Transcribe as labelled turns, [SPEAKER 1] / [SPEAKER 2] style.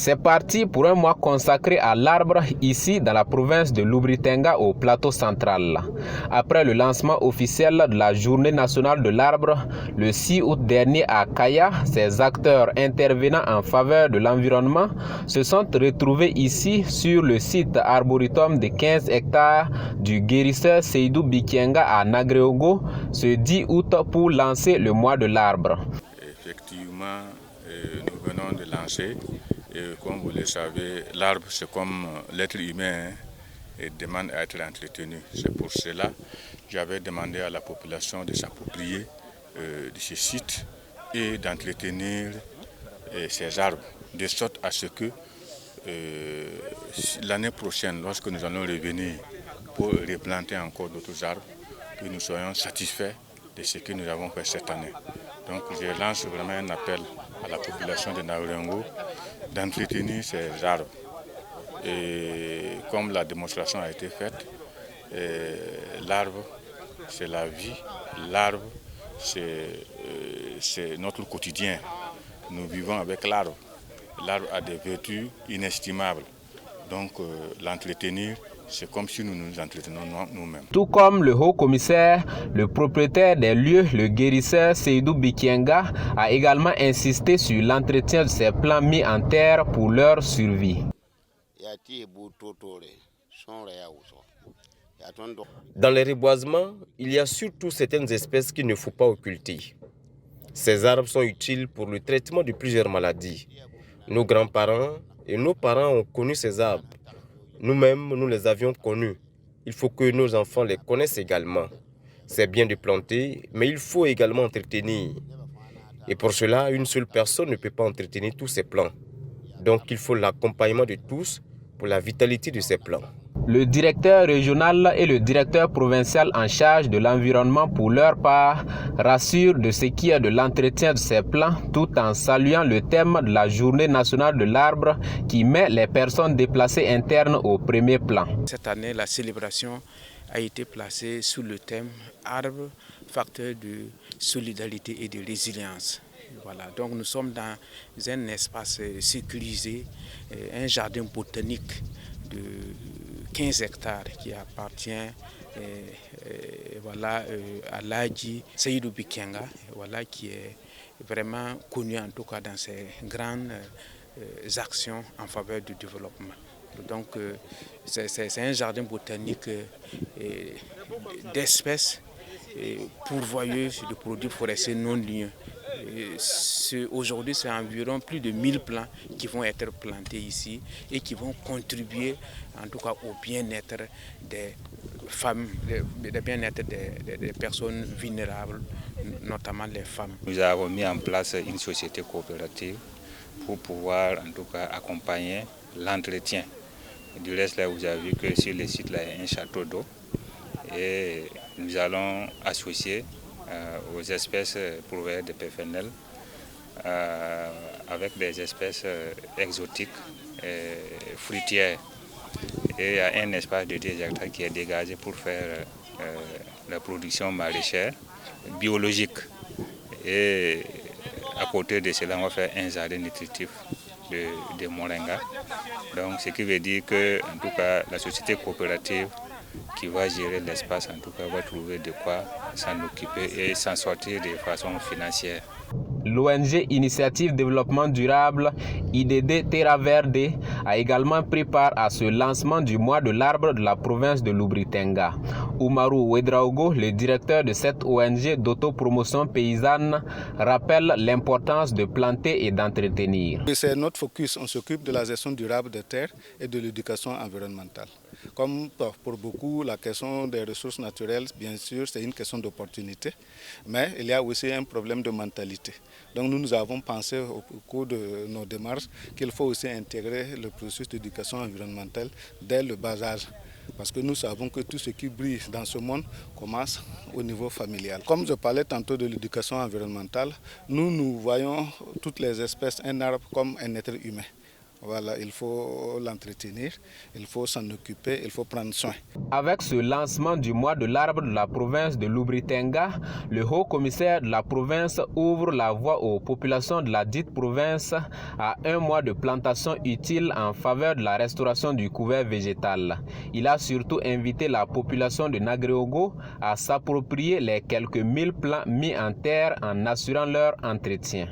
[SPEAKER 1] C'est parti pour un mois consacré à l'arbre ici dans la province de Lubri-Tenga au plateau central. Après le lancement officiel de la journée nationale de l'arbre le 6 août dernier à Kaya, ces acteurs intervenant en faveur de l'environnement se sont retrouvés ici sur le site arboretum de 15 hectares du guérisseur Seydou Bikienga à Nagreogo ce 10 août pour lancer le mois de l'arbre.
[SPEAKER 2] Effectivement, nous venons de lancer, et comme vous le savez, l'arbre c'est comme l'être humain et demande à être entretenu. C'est pour cela que j'avais demandé à la population de s'approprier de ce site et d'entretenir ces arbres, de sorte à ce que l'année prochaine, lorsque nous allons revenir pour replanter encore d'autres arbres, que nous soyons satisfaits de ce que nous avons fait cette année. Donc je lance vraiment un appel à la population de Nagreogo d'entretenir ces arbres. Et comme la démonstration a été faite, l'arbre c'est la vie, l'arbre c'est notre quotidien. Nous vivons avec l'arbre. L'arbre a des vertus inestimables. Donc l'entretenir, c'est comme si nous nous entretenons nous-mêmes.
[SPEAKER 1] Tout comme le haut-commissaire, le propriétaire des lieux, le guérisseur Seydou Bikienga, a également insisté sur l'entretien de ces plants mis en terre pour leur survie.
[SPEAKER 3] Dans les reboisements, il y a surtout certaines espèces qu'il ne faut pas occulter. Ces arbres sont utiles pour le traitement de plusieurs maladies. Nos grands-parents et nos parents ont connu ces arbres. Nous-mêmes, nous les avions connus. Il faut que nos enfants les connaissent également. C'est bien de planter, mais il faut également entretenir. Et pour cela, une seule personne ne peut pas entretenir tous ces plants. Donc il faut l'accompagnement de tous pour la vitalité de ces plants.
[SPEAKER 1] Le directeur régional et le directeur provincial en charge de l'environnement pour leur part rassurent de ce qui est de l'entretien de ces plants tout en saluant le thème de la journée nationale de l'arbre qui met les personnes déplacées internes au premier plan.
[SPEAKER 4] Cette année, la célébration a été placée sous le thème arbre, facteur de solidarité et de résilience. Voilà, donc nous sommes dans un espace sécurisé, un jardin botanique de 15 hectares qui appartient à l'Adji Seydou Bikienga, qui est vraiment connu en tout cas dans ses grandes actions en faveur du développement. Donc c'est un jardin botanique d'espèces pourvoyeuses de produits forestiers non ligneux. Aujourd'hui, c'est environ plus de 1000 plants qui vont être plantés ici et qui vont contribuer en tout cas au bien-être des femmes, le bien-être des personnes vulnérables, notamment les femmes.
[SPEAKER 2] Nous avons mis en place une société coopérative pour pouvoir en tout cas accompagner l'entretien. Du reste, là, vous avez vu que sur le site, là, il y a un château d'eau et nous allons associer aux espèces pourvoyeurs de PFNL avec des espèces exotiques fruitières. Et il y a un espace de 10 hectares qui est dégagé pour faire la production maraîchère biologique. Et à côté de cela, on va faire un jardin nutritif de moringa. Donc, ce qui veut dire que, en tout cas, la société coopérative qui va gérer l'espace, en tout cas, va trouver de quoi s'en occuper et s'en sortir de façon financière.
[SPEAKER 1] L'ONG Initiative Développement Durable, IDD Terra Verde, a également pris part à ce lancement du mois de l'arbre de la province de Lubri-Tenga. Oumarou Ouedraogo, le directeur de cette ONG d'autopromotion paysanne, rappelle l'importance de planter et d'entretenir.
[SPEAKER 5] C'est notre focus, on s'occupe de la gestion durable des terres et de l'éducation environnementale. Comme pour beaucoup, la question des ressources naturelles, bien sûr, c'est une question d'opportunité, mais il y a aussi un problème de mentalité. Donc nous avons pensé au cours de nos démarches qu'il faut aussi intégrer le processus d'éducation environnementale dès le bas âge. Parce que nous savons que tout ce qui brille dans ce monde commence au niveau familial. Comme je parlais tantôt de l'éducation environnementale, nous voyons toutes les espèces, un arbre comme un être humain. Voilà, il faut l'entretenir, il faut s'en occuper, il faut prendre soin.
[SPEAKER 1] Avec ce lancement du mois de l'arbre de la province de l'Oubri-Tenga, le haut-commissaire de la province ouvre la voie aux populations de la dite province à un mois de plantation utile en faveur de la restauration du couvert végétal. Il a surtout invité la population de Nagreogo à s'approprier les quelques 1000 plants mis en terre en assurant leur entretien.